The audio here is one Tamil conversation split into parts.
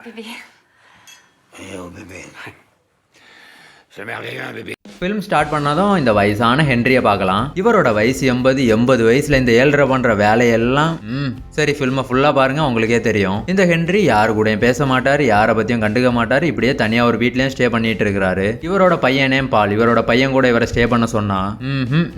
Bébé. Oh bébé. C'est merveilleux un bébé. Film start பண்ணதும் இந்த வயசான ஹென்ரியை பார்க்கலாம். இவரோட வயசு 80 வயசுல இந்த 7 பண்ற வேலையெல்லாம் சரி ஃபில்மை ஃபுல்லா பாருங்க உங்களுக்கே தெரியும். இந்த ஹென்றி யாரு கூடயும் பேச மாட்டாரு, யாரை பத்தியும் கண்டுக்க மாட்டாரு, இப்படியே தனியா ஒரு வீட்லயும் ஸ்டே பண்ணிட்டு இருக்கிறாரு. இவரோட பையனே பால், இவரோட பையன் கூட இவரை ஸ்டே பண்ண சொன்னா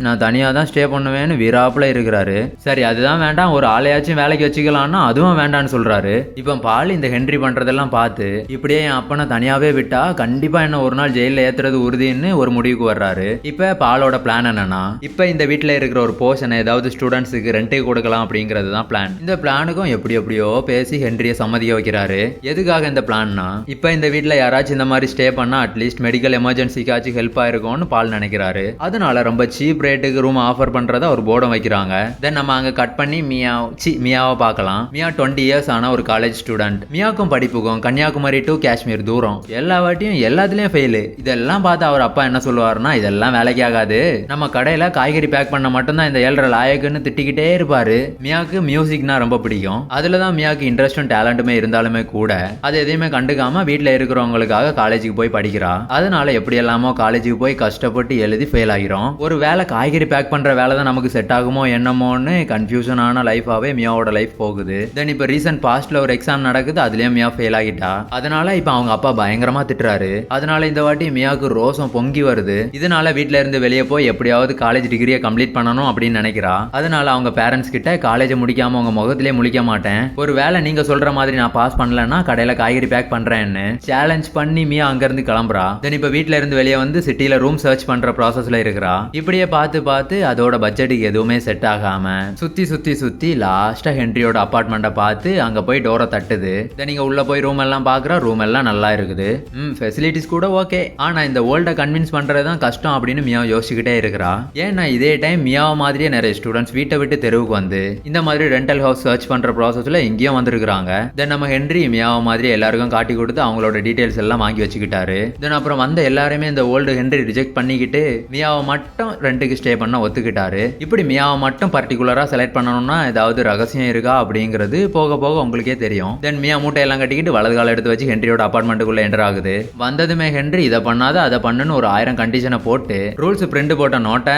நான் தனியா தான் ஸ்டே பண்ணுவேன்னு வீராப்புல இருக்கிறாரு. சரி அதுதான் வேண்டாம், ஒரு ஆளையாச்சும் வேலைக்கு வச்சுக்கலாம்னா அதுவும் வேண்டான்னு சொல்றாரு. இப்போ பால் இந்த ஹென்றி பண்றதெல்லாம் பார்த்து இப்படியே என் அப்பனை தனியாவே விட்டா கண்டிப்பா என்ன ஒரு நாள் ஜெயில ஏத்துறது உறுதின்னு ஒரு முடிவுக்கு வர்றாரு. இப்ப பாலோட பிளான் என்னன்னா, இப்ப இந்த வீட்டுல இருக்கிற ஒரு போர்ஷனை ஏதாவது ஸ்டூடெண்ட்ஸுக்கு ரெண்ட்டுக்கு கொடுக்கலாம் அப்படிங்கிறது தான் பிளான். இந்த பிளானுக்கும் எப்படியோ பேசி ஹென்ரியை சம்மதிக்க வைக்கிறாரு. எதுக்காக இந்த பிளான்னா, இப்ப இந்த வீட்டுல யாராச்சும் இந்த மாதிரி ஸ்டே பண்ணா அட்லீஸ்ட் மெடிக்கல் எமர்ஜென்சிக்காச்சும் ஹெல்ப் ஆயிருக்கும்னு பால் நினைக்கிறாரு. அதனால ரொம்ப சீப் ரேட்டுக்கு ரூம் ஆஃபர் பண்றத ஒரு போர்டும் வைக்கிறாங்க. தென் நம்ம அங்க கட் பண்ணி மியாவை பார்க்கலாம். மியா 20 இயர்ஸ் ஆன ஒரு காலேஜ் ஸ்டூடெண்ட். மியாக்கும் படிப்புக்கும் கன்னியாகுமரி டு காஷ்மீர் தூரம். எல்லா வாட்டியும் எல்லாத்துலயும் ஃபெயிலு. இதெல்லாம் பார்த்து அவர் அப்பா என்ன சொல்லுவாருன்னா, இதெல்லாம் வேலைக்கு ஆகாது, நம்ம கடையில காய்கறி பேக் பண்ண மட்டும்தான் இந்த 7 லாயக்குன்னு திட்டிக்கிட்டே இருப்பாரு. மியாக்கு மியூசிக்னா ரொம்ப பிடிக்கும். அதுலதான் மியாக்கு இன்ட்ரெஸ்டும் டேலண்ட்டுமே இருந்தாலுமே கூட அது எதையுமே கண்டுக்காம வீட்டுல இருக்கிறவங்களுக்காக காலேஜுக்கு போய் படிக்கிறா. அதனால எப்படி எல்லாமோ காலேஜுக்கு போய் கஷ்டப்பட்டு எழுதி ஃபெயில் ஆகிரும். ஒரு வேலை காய்கறி பேக் பண்ற வேலை தான் நமக்கு செட் ஆகுமோ என்னமோன்னு கன்ஃபியூஷனான லைஃபாவே மியாவோட லைஃப் போகுது. தென் இப்ப ரீசன்ட் பாஸ்ட்ல ஒரு எக்ஸாம் நடக்குது, அதுலயும் மியா ஃபெயில் ஆகிட்டா. அதனால இப்ப அவங்க அப்பா பயங்கரமா திட்டுறாரு. அதனால இந்த வாட்டி மியாவுக்கு ரோசம் பொங்கி வருது. இதனால வீட்ல இருந்து வெளியே போய் எப்படியாவது காலேஜ் டிகிரியை கம்ப்ளீட் பண்ணணும் அப்படின்னு நினைக்கிறா. அதனால அவங்க பேரண்ட்ஸ் கிட்ட காலேஜ் முடிக்காம உங்க முகத்திலே முழிக்க மாட்டேன், ஒரு வேளை நீங்க சொல்ற மாதிரி நான் பாஸ் பண்ணலன்னா கடையில காய்கறி பேக் பண்றேன்னு சேலஞ்ச் பண்ணி மியா அங்க இருந்து கிளம்புறா. தென் இப்ப வீட்ல இருந்து வெளியே வந்து சிட்டில ரூம் சர்ச் பண்ற ப்ராசஸ்ல இருக்கிறா. இப்படியே பார்த்து அதோட பட்ஜெட்டுக்கு எதுவுமே செட் ஆகாம சுத்தி லாஸ்டா ஹென்ரியோட அபார்ட்மெண்ட்டை பார்த்து அங்க போய் டோரை தட்டுது. தென் நீங்க உள்ள போய் ரூம் எல்லாம் பாக்குறா. ரூம் எல்லாம் நல்லா இருக்குது, ஃபெசிலிட்டிஸ் கூட ஓகே. ஆனா இந்த வேர்ல்ட கன்வின்ஸ் பண்றதுதான் கஷ்டம் அப்படின்னு மியா யோசிச்சுக்கிட்டே இருக்கிறா. ஏன்னா இதே டைம் மியாவை மாதிரியே நிறைய ஸ்டூடெண்ட்ஸ் வீட்டை விட்டு தெருவுக்கு வந்து இந்த மாதிரி ரெண்டல் ஹவுஸ் சர்ச் பண்ற ப்ராசஸ்ல இங்கேயும் வந்திருக்காங்க. தென் நம்ம ஹென்றி மியாவை மாதிரி எல்லாருக்கும் காட்டி கொடுத்து அவங்களோட டீடைல்ஸ் எல்லாம் வாங்கி வச்சுக்கிட்டாரு. தென் அப்புறம் வந்த எல்லாருமே இந்த ஓல்டு ஹென்றி ரிஜெக்ட் பண்ணிக்கிட்டு மியாவை மட்டும் ரெண்டுக்கு ஸ்டே பண்ண ஒத்துக்கிட்டாரு. இப்படி மியாவை மட்டும் பர்டிகுலரா செலக்ட் பண்ணணும்னா ஏதாவது ரகசியம் இருக்கா அப்படிங்கிறது போக போக உங்களுக்கே தெரியும். தென் மியா மூட்டையெல்லாம் கட்டிக்கிட்டு வலது கால எடுத்து வச்சு ஹென்ரியோட அபார்ட்மெண்ட்டுக்குள்ள என்டர் ஆகுது. வந்ததுமே ஹென்றி இதை பண்ணாத அதை பண்ணுன்னு ஒரு 1000 கண்டிஷனை போட்டு ரூல்ஸ் பிரிண்ட் போட்ட நோட்டை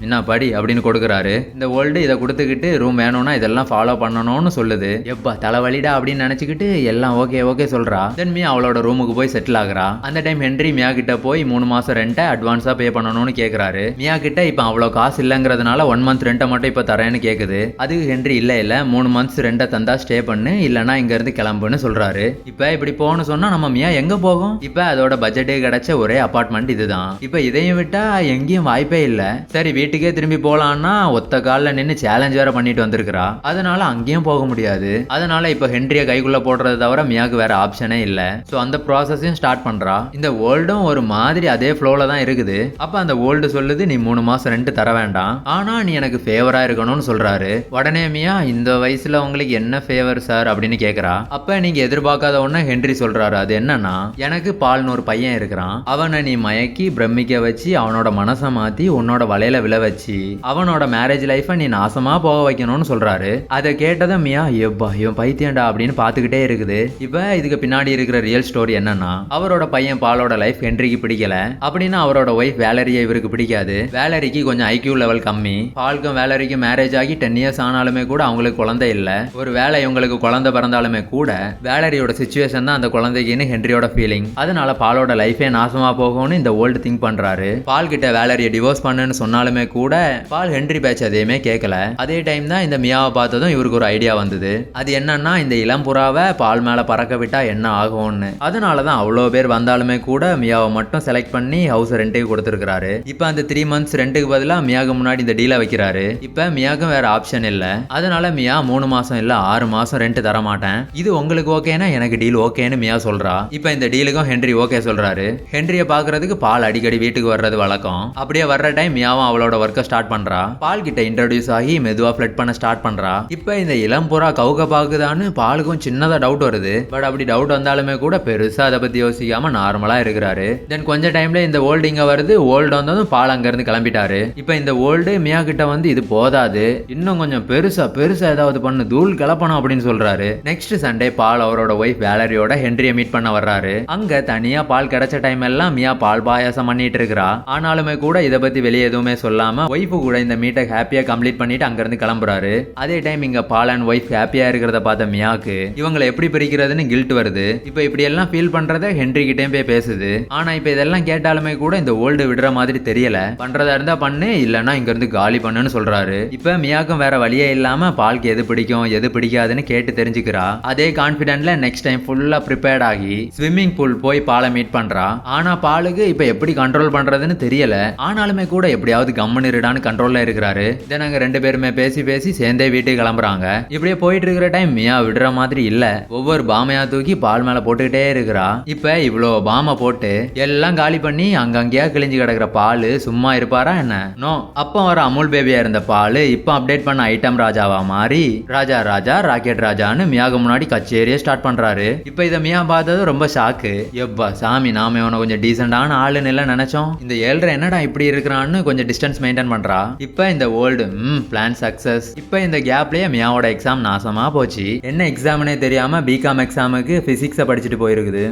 என்ன படி அப்படின்னு கொடுக்குறாரு. இந்த வேர்ல்டு இதை கொடுத்துக்கிட்டு ரூம் வேணும்னா இதெல்லாம் ஃபாலோ பண்ணணும்னு சொல்லுது. எப்பா தலைவலிடா அப்படின்னு நினைச்சுக்கிட்டு எல்லாம் ஓகே சொல்றா. தென் மியா அவளோட ரூமுக்கு போய் செட்டில் ஆகுறா. அந்த டைம் ஹென்றி மியா கிட்ட போய் 3 மாசம் ரெண்டை அட்வான்ஸா பே பண்ணணும்னு கேக்குறாரு. மியா கிட்ட இப்ப அவ்வளவு காசு இல்லங்கிறதுனால 1 மந்த் ரெண்டை மட்டும் இப்ப தரேன்னு கேக்குது. அதுக்கு ஹென்றி இல்ல 3 மந்த்ஸ் ரெண்டை தந்தா ஸ்டே பண்ணு, இல்லனா இங்க இருந்து கிளம்புன்னு சொல்றாரு. இப்ப இப்படி போகணும்னு சொன்னா நம்ம மியா எங்க போகும்? இப்ப அதோட பட்ஜெட்டே கிடைச்ச ஒரே அபார்ட்மெண்ட் இதுதான். இப்ப இதையும் விட்டா எங்கேயும் வாய்ப்பே இல்ல. சரி வீட்டுக்கே திரும்பி போலான்னா ஒத்த கால்ல நின்று சேலஞ்ச் வேற பண்ணிட்டு வந்திருக்கிறா. அதனால அங்கேயும் போக முடியாது. அதனால இப்ப ஹென்ரிய கைக்குள்ள போடுறது தவிர மியாக்கு வேற ஆப்ஷனே இல்ல. சோ அந்த ப்ராசஸையும் ஸ்டார்ட் பண்றா. இந்த வேர்ல்டும் ஒரு மாதிரி அதே ஃப்ளோல தான் இருக்குது. அப்ப அந்த வேர்ல்டு சொல்லுது, நீ 3 மாசம் ரெண்ட் தர வேண்டாம், ஆனா நீ எனக்கு ஃபேவரா இருக்கணும்னு சொல்றாரு. உடனே மியா இந்த வயசுல உங்களுக்கு என்ன ஃபேவர் சார் அப்படின்னு கேக்குறா. அப்ப நீங்க எதிர்பார்க்காத ஒண்ணு ஹென்றி சொல்றாரு. அது என்னன்னா, எனக்கு பால்னு ஒரு பையன் இருக்கிறான், அவனை நீ மயக்கி பிரமிக்க வச்சு அவனோட மனசை மாத்தி உன்னோட வலையில விழ வச்சு அவனோட மேரேஜ் லைஃபை நீ நாசமா போக வைக்கணும்னு சொல்றாரு. அதை கேட்டதும் மியா எப்பா இவன் பைத்தியண்டா அப்படின்னு பாத்துக்கிட்டே இருக்குது. இப்ப இதுக்கு பின்னாடி இருக்கிற ரியல் ஸ்டோரி என்னன்னா, அவரோட பையன் பாலோட லைஃப் ஹென்ரிக்கு பிடிக்கல அப்படின்னா அவரோட ஒய்ஃப் வேலரியை இவருக்கு பிடிக்காது. வேலரிக்கு கொஞ்சம் ஐக்யூ லெவல் கம்மி. பாலுக்கும் வேலரிக்கும் மேரேஜ் ஆகி 10 இயர்ஸ் ஆனாலுமே கூட அவங்களுக்கு குழந்தை இல்ல. ஒரு வேலை இவங்களுக்கு குழந்தை பிறந்தாலுமே கூட வேலரியோட சிச்சுவேஷன் தான் அந்த குழந்தைக்குன்னு ஹென்ரியோட ஃபீலிங். அதனால பாலோட லைஃபே நாசமா போகும்னு இந்த வேர்ல்டு திங்க் பண்றாரு. பால் கிட்ட வேலரியை டிவோர்ஸ் பண்ணுன்னு சொன்னாலுமே கூட பால் ஹென்றி பேச்சு எதையுமே கேட்கல. அதே டைம் தான் இந்த மியாவை பார்த்ததும் இவருக்கு ஒரு ஐடியா வந்தது. அது என்னன்னா, இந்த இளம்புறாவை பால் மேல பறக்க விட்டா என்ன ஆகும்னு. அதனாலதான் அவ்வளோ பேர் வந்தாலுமே கூட மியாவை மட்டும் செலக்ட் பண்ணி ஹவுஸ் ரெண்ட்டுக்கு கொடுத்துருக்காரு. இப்ப அந்த 3 மந்த்ஸ் ரெண்ட்டுக்கு பதிலா மியாவுக்கு முன்னாடி இந்த டீலை வைக்கிறாரு. இப்ப மியாவுக்கும் வேற ஆப்ஷன் இல்ல. அதனால மியா 3 மாசம் இல்ல 6 மாசம் ரெண்ட் தர மாட்டேன், இது உங்களுக்கு ஓகேனா எனக்கு டீல் ஓகேன்னு மியா சொல்றா. இப்ப இந்த டீலுக்கும் ஹென்றி ஓகே சொல்றாரு. ஹென்ரிய ஹென்ரியை பாக்குறதுக்கு பால் அடிக்கடி வீட்டுக்கு வர்றது வழக்கம். அப்படியே வர்ற டைம் மியாவும் அவளோட ஒர்க்கை ஸ்டார்ட் பண்றா. பால் கிட்ட இன்ட்ரோடியூஸ் ஆகி மெதுவா ஃபிளட் பண்ண ஸ்டார்ட் பண்றா. இப்ப இந்த இளம் புறா கவுக்க பாக்குதான்னு பாலுக்கும் சின்னதா டவுட் வருது. பட் அப்படி டவுட் வந்தாலுமே கூட பெருசா அதை பத்தி யோசிக்காம நார்மலா இருக்கிறாரு. தென் கொஞ்ச டைம்ல இந்த ஓல்டு இங்க வருது. ஓல்டு வந்ததும் பால் அங்க இருந்து கிளம்பிட்டாரு. இப்ப இந்த ஓல்டு மியா கிட்ட வந்து இது போதாது, இன்னும் கொஞ்சம் பெருசா ஏதாவது பண்ணு, தூள் கிளப்பணும் அப்படின்னு சொல்றாரு. நெக்ஸ்ட் சண்டே பால் அவரோட ஒய்ஃப் வேலரியோட ஹென்ரிய மீட் பண்ண வர்றாரு. அங்க தனியா பால் கிடைச்ச டைம் எல்லாம் மியா பால் பாயாசம் பண்ணிட்டு இருக்கிறா. ஆனாலுமே கூட இதை பத்தி வெளியே எதுவுமே சொல்லாம ஒய்ஃபு கூட இந்த மீட்டை ஹாப்பியா கம்ப்ளீட் பண்ணிட்டு அங்க இருந்து கிளம்புறாரு. அதே டைம் இங்க பால் அண்ட் ஒய்ஃப் ஹாப்பியா இருக்கிறத பார்த்த மியாக்கு இவங்களை எப்படி பிரிக்கிறதுன்னு கில்ட் வருது. இப்ப இப்படி எல்லாம் ஃபீல் பண்றத ஹென்றி கிட்டேயும் போய் பேசுது. ஆனா இப்ப இதெல்லாம் கேட்டாலுமே கூட இந்த ஓல்டு விடுற மாதிரி தெரியல. பண்றதா இருந்தா பண்ணு, இல்லன்னா இங்க இருந்து காலி பண்ணுன்னு சொல்றாரு. இப்ப மியாக்கும் வேற வழியே இல்லாம பால்க்கு எது பிடிக்கும் எது பிடிக்காதுன்னு கேட்டு தெரிஞ்சுக்கிறா. அதே கான்பிடென்ட்ல நெக்ஸ்ட் டைம் ஃபுல்லா ப்ரிப்பேர்ட் ஆகி ஸ்விம்மிங் பூல் போய் பாலை மீட் பண்றா. ஆனா பாலுக்கு இப்ப எப்படி கண்ட்ரோல் பண்றதுன்னு தெரியல. ஆனாலுமே கூட எப்படியாவது கம்முன்னு இருடான்னு கண்ட்ரோல்ல இருக்கிறாரு. தென் அங்க ரெண்டு பேருமே பேசி சேர்ந்தே வீட்டுக்கு கிளம்புறாங்க. இப்படியே போயிட்டு இருக்கிற டைம் மியா விடுற மாதிரி இல்ல. ஒவ்வொரு பாமையா தூக்கி பால் மேல போட்டுக்கிட்டே இருக்கிறா. இப்ப இவ்வளோ பாமை போட்டு எல்லாம் காலி பண்ணி அங்கங்கேயா கிழிஞ்சு கிடக்குற பால் சும்மா இருப்பாரா என்ன? நோ. அப்ப வர அமுல் பேபியா இருந்த பால் இப்ப அப்டேட் பண்ண ஐட்டம் ராஜாவா மாறி ராஜா ராக்கெட் ராஜான்னு மியாக முன்னாடி கச்சேரியே ஸ்டார்ட் பண்றாரு. இப்ப இதை மியா பார்த்தது ரொம்ப ஷாக்கு. எப்பா சாமி, நாம இவனை கொஞ்சம் டீசென்டான ஆளுன்னு எல்லாம் நினைச்சோம். இந்த ஏழ்ரை என்னடா இப்படி இருக்கிறான்னு கொஞ்சம் டிஸ்டன்ஸ் மெயின்டைன் பண்றா. இப்ப இந்த ஓல்டு பிளான் சக்சஸ். இப்ப இந்த கேப்லயே மியாவோட எக்ஸாம் நாசமா போச்சு. என்ன எக்ஸாம்னே தெரியாம பிகாம் எக்ஸாமுக்கு பிசிக்ஸ படிச்சுட்டு போயிருக்குது.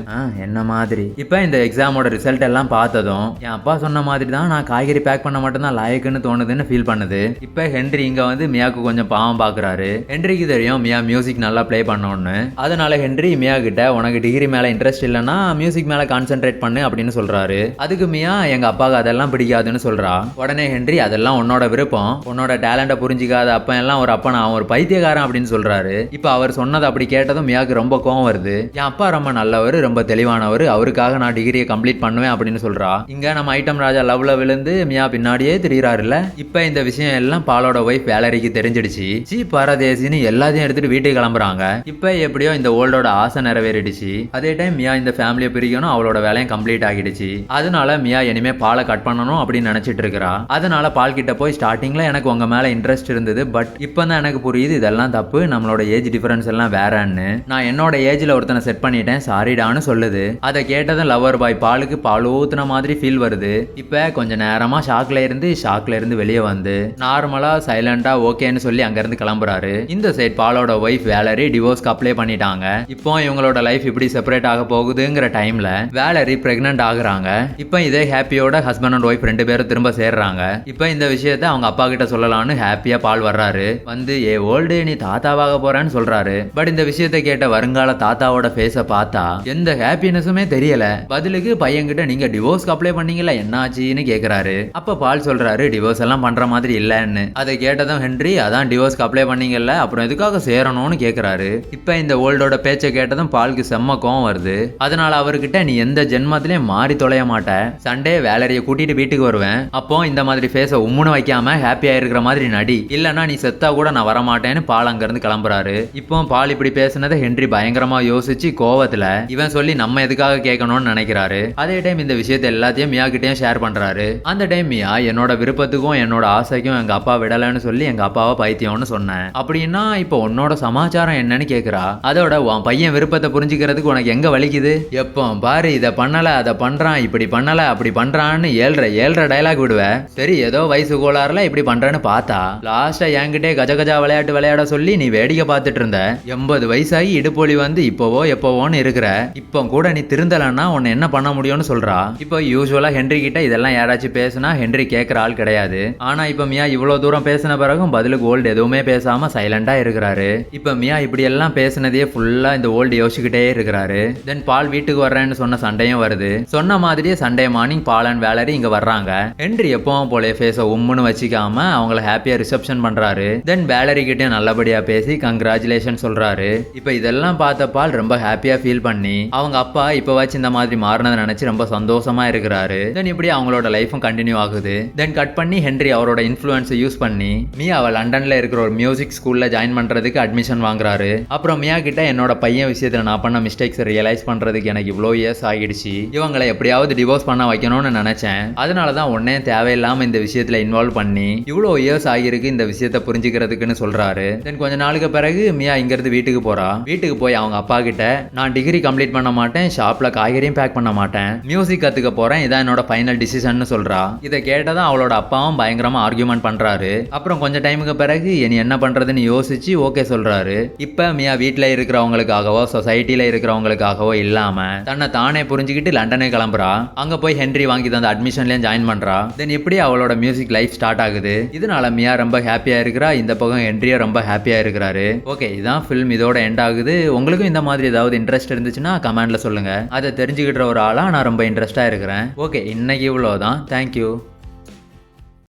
என்ன மாதிரி. இப்ப இந்த எக்ஸாமோட ரிசல்ட் எல்லாம் பார்த்ததும் என் அப்பா சொன்ன மாதிரி தான் நான் காய்கறி பேக் பண்ண மட்டும் தான் லாயக்குன்னு தோணுதுன்னு ஃபீல் பண்ணுது. இப்ப ஹென்றி இங்க வந்து மியாக்கு கொஞ்சம் பாவம் பாக்குறாரு. ஹென்ரிக்கு தெரியும் மியா மியூசிக் நல்லா பிளே பண்ணோன்னு. அதனால ஹென்றி மியா கிட்ட உனக்கு டிகிரி மேல இன்ட்ரெஸ்ட் இல்லைன்னா மியூசிக் மேல கான்சென்ட்ரேட் பண்ணு அப்படின்னு சொல்றாரு. அதுக்கு மியா எங்க அப்பாவுக்கு அதெல்லாம் பிடிக்காதுன்னு சொல்றா. உடனே ஹென்றி அதெல்லாம் உன்னோட விருப்பம், உன்னோட டேலண்ட புரிஞ்சிக்காத அப்ப எல்லாம் ஒரு அப்பா நான் ஒரு பைத்தியக்காரன் அப்படின்னு சொல்றாரு. இப்ப அவர் சொன்னது அப்படி கேட்டதும் மியாக்கு ரொம்ப கோவம் வருது. என் அப்பா ரொம்ப நல்லவர், ரொம்ப தெளிவானவர், அவருக்காக நான் டிகிரியை கம்ப்ளீட் பண்ணுவேன் அப்படின்னு சொல்றா. இங்க நம்ம ஐட்டம் ராஜா லவ்ல விழுந்து மியா பின்னாடியே திரியிறாருல்ல. இப்ப இந்த விஷயம் எல்லாம் பாலோட ஒய்ஃப் வேலரிக்கு தெரிஞ்சிடுச்சு. சீ பரதேசின்னு எல்லாத்தையும் எடுத்துட்டு வீட்டுக்கு கிளம்புறாங்க. இப்ப எப்படியோ இந்த ஓல்டோட ஆசை நிறைவேறிடுச்சு. அதே டைம் மியா இந்த ஃபேமிலியை பிரிக்கணும், அவளோட வேலையும் கம்ப்ளீட் ஆகிடுச்சு. அதனால மியா இனிமே பாலை கட் பண்ணணும் அப்படின்னு நினைச்சிட்டு இருக்கிறா. அதனால பால் கிட்ட போய் ஸ்டார்டிங்ல எனக்கு உங்க மேல இன்ட்ரெஸ்ட் இருந்தது, பட் இப்பதான் எனக்கு புரியுது இதெல்லாம் தப்பு, நம்மளோட ஏஜ் டிஃபரன்ஸ் எல்லாம் வேறன்னு. நான் என்னோட ஏஜ்ல ஒருத்தனை செட் பண்ணிட்டேன், சாரிடான்னு சொல்லுது. அதை கேட்டதும் லவர் பாய் பாலுக்கு பால் ஊத்துன மாதிரி ஃபீல் வருது. இப்ப கொஞ்ச நேரமா ஷாக்ல இருந்து வெளியே வந்து நார்மலா சைலண்டா ஓகேன்னு சொல்லி அங்க இருந்து கிளம்புறாரு. இந்த சைட் பாலோட ஒய்ஃப் வேலரி டிவோர்ஸ்க்கு அப்ளை பண்ணிட்டாங்க. இப்போ இவங்களோட லைஃப் இப்படி செப்பரேட் ஆக போகுதுங்கிற டைம்ல வேலரி பிரெக்னன்ட் ஆகுறாங்க. இப்போ இதே ஹாப்பியோட ஹஸ்பண்ட் அண்ட் ஒய்ஃப் ரெண்டு பேரும் திரும்ப சேர்றாங்க. இப்போ இந்த விஷயத்த அவங்க அப்பா கிட்ட சொல்லலாம்னு ஹாப்பியா பால் வர்றாரு. வந்து ஏ ஓல்டு நீ தாத்தாவாக போறேன்னு சொல்றாரு. பட் இந்த விஷயத்த கேட்ட வருங்கால தாத்தாவோட ஃபேஸ பார்த்தா எந்த ஹாப்பினஸுமே தெரியல. பதிலுக்கு பையன்கிட்ட நீங்க டிவோர்ஸ்க்கு அப்ளை பண்ணீங்களா என்னாச்சுன்னு கேக்குறாரு. அப்ப பால் சொல்றாரு டிவோர்ஸ் எல்லாம் பண்ற மாதிரி இல்லன்னு. அதை கேட்டதும் ஹென்றி அதான் டிவோர்ஸ்க்கு அப்ளை பண்ணீங்கல்ல, அப்புறம் எதுக்காக சேரணும்னு கேக்குறாரு. இப்ப இந்த ஓல்டோட பேச்சை கேட்டதும் பாலுக்கு செம்ம கோவம் வருது. அதனால அவர்கிட்ட நீ எந்த ஜென்மத்திலயும் மாறி தொலைய மாட்ட, சண்டே வேலரிய கூட்டிட்டு வீட்டுக்கு வருவேன், அப்போ இந்த மாதிரி ஃபேஸ உம்முன்னு வைக்காம ஹாப்பியா இருக்கிற மாதிரி நடி, இல்லன்னா நீ செத்தா கூட நான் வரமாட்டேன்னு பால் அங்க இருந்து கிளம்புறாரு. இப்போ பால் இப்படி பேசினதை ஹென்றி பயங்கரமா யோசிச்சு கோவத்துல இவன் சொல்லி நம்ம எதுக்காக கேட்கணும்னு நினைக்கிறாரு. அதே டைம் இந்த விஷயத்தை எல்லாத்தையும் மியா கிட்டயும் ஷேர் பண்றாரு. அந்த டைம் மியா என்னோட விருப்பத்துக்கும் என்னோட ஆசைக்கும் எங்க அப்பா விடலன்னு சொல்லி எங்க அப்பாவை பைத்தியம்னு சொன்னேன். அப்படின்னா இப்போ உன்னோட சமாச்சாரம் என்னன்னு கேக்குறா. அதோட உன் பையன் விருப்பத்தை புரிஞ்சுக்கிறதுக்கு உனக்கு எங்க வலிக்குது? எப்போ பாரு இதை பண்ணல அதை பண்றான், இப்படி பண்ணல அப்படி பண்றான்னு ஏழ்ற டைலாக் விடுவ. சரி ஏதோ வயசு கோளாறுல இப்படி பண்றேன்னு பார்த்தா லாஸ்டா என்கிட்டே கஜகஜா விளையாட்டு விளையாட சொல்லி நீ வேடிக்கை பார்த்துட்டு இருந்த. 80 வயசாகி இடுப்பொலி வந்து இப்போவோன்னு இருக்கிற. இப்போ கூட நீ திருந்தலன்னா உன்னை என்ன பண்ண முடியும்னு சொல்றா. இப்போ யூசுவலா ஹென்றி கிட்ட இதெல்லாம் யாராச்சும் பேசினா ஹென்றி கேட்கற ஆள் கிடையாது. ஆனா இப்ப மியா இவ்வளவு தூரம் பேசின பிறகும் பதிலுக்கு ஓல்டு எதுவுமே பேசாம சைலண்டா இருக்கிறாரு. இப்ப மியா இப்படி எல்லாம் பேசினதே ஃபுல்லா இந்த ஓல்டு யோசிச்சுக்கிட்டே இருக்கிறாரு. தென் பால் வீட்டுக்கு வர்றேன்னு சொன்ன சண்டையும் வருது. சொன்ன மாதிரியே Sunday morning ball and Valerie இங்க வர்றாங்க. ஹென்றி எப்பவும் போல ஃபேஸ உம்முன்னு வச்சுக்காம அவங்கள ஹாப்பியா ரிசப்ஷன் பண்றாரு. தென் வேலரி கிட்டயும் நல்லபடியா பேசி கங்க்ராச்சுலேஷன் சொல்றாரு. இப்ப இதெல்லாம் பார்த்த பால் ரொம்ப ஹாப்பியா ஃபீல் பண்ணி அவங்க அப்பா இப்ப வச்சு இந்த மாதிரி மாறினதை நினைச்சு ரொம்ப சந்தோஷமா இருக்கிறாரு. தென் இப்படி அவங்களோட லைஃபும் கண்டினியூ ஆகுது. தென் கட் பண்ணி ஹென்றி அவரோட இன்ஃப்ளூயன்ஸை யூஸ் பண்ணி மியா அவ லண்டன்ல இருக்கிற ஒரு மியூசிக் ஸ்கூல்ல ஜாயின் பண்றதுக்கு அட்மிஷன் வாங்குறாரு. அப்புறம் மியா கிட்ட என்னோட பையன் விஷயத்துல நான் பண்ண மிஸ்டேக்ஸ் ரியலைஸ் பண்றதுக்கு எனக்கு இவ்வளோ இயர்ஸ் ஆகிடுச்சு, இவங்களை அவளை எப்படியாவது டிவோர்ஸ் பண்ண வைக்கணும்னு நினைச்சேன். அதனாலதான் உடனே தேவையில்லாம இந்த விஷயத்துல இன்வால்வ் பண்ணி இவ்வளவு இயர்ஸ் ஆகிருக்கு இந்த விஷயத்த புரிஞ்சுக்கிறதுக்குன்னு சொல்றாரு. தென் கொஞ்ச நாளுக்கு பிறகு மியா இங்க இருந்து வீட்டுக்கு போறா. வீட்டுக்கு போய் அவங்க அப்பா கிட்ட நான் டிகிரி கம்ப்ளீட் பண்ண மாட்டேன், ஷாப்ல காய்கறியும் பேக் பண்ண மாட்டேன், மியூசிக் கத்துக்க போறேன், இதான் என்னோட ஃபைனல் டிசிஷன் சொல்றா. இதை கேட்டதான் அவளோட அப்பாவும் பயங்கரமா ஆர்கியூமெண்ட் பண்றாரு. அப்புறம் கொஞ்ச டைமுக்கு பிறகு இனி என்ன பண்றதுன்னு யோசிச்சு ஓகே சொல்றாரு. இப்ப மியா வீட்டுல இருக்கிறவங்களுக்காகவோ சொசைட்டில இருக்கிறவங்களுக்காகவோ இல்லாம தன்னை தானே புரிஞ்சுக்கிட்டு லண்டனே கிளம்புறா. அங்க போய் ஹென்றி வாங்கி தந்த அட்மிஷன்லயும் ஜாயின் பண்றா. தென் இப்படி அவளோட மியூசிக் லைஃப் ஸ்டார்ட் ஆகுது. இதனால மியா ரொம்ப ஹாப்பியா இருக்கிறா. இந்த பக்கம் ஹென்ரியா ரொம்ப ஹாப்பியா இருக்கிறாரு. ஓகே, இதான் ஃபில்ம் இதோட எண்ட் ஆகுது. உங்களுக்கும் இந்த மாதிரி ஏதாவது இன்ட்ரெஸ்ட் இருந்துச்சுன்னா கமெண்ட்ல சொல்லுங்க. அதை தெரிஞ்சுக்கிட்ட ஒரு ஆளா நான் ரொம்ப இன்ட்ரெஸ்டா இருக்கிறேன். ஓகே, இன்னைக்கு இவ்வளவுதான். தேங்க்யூ.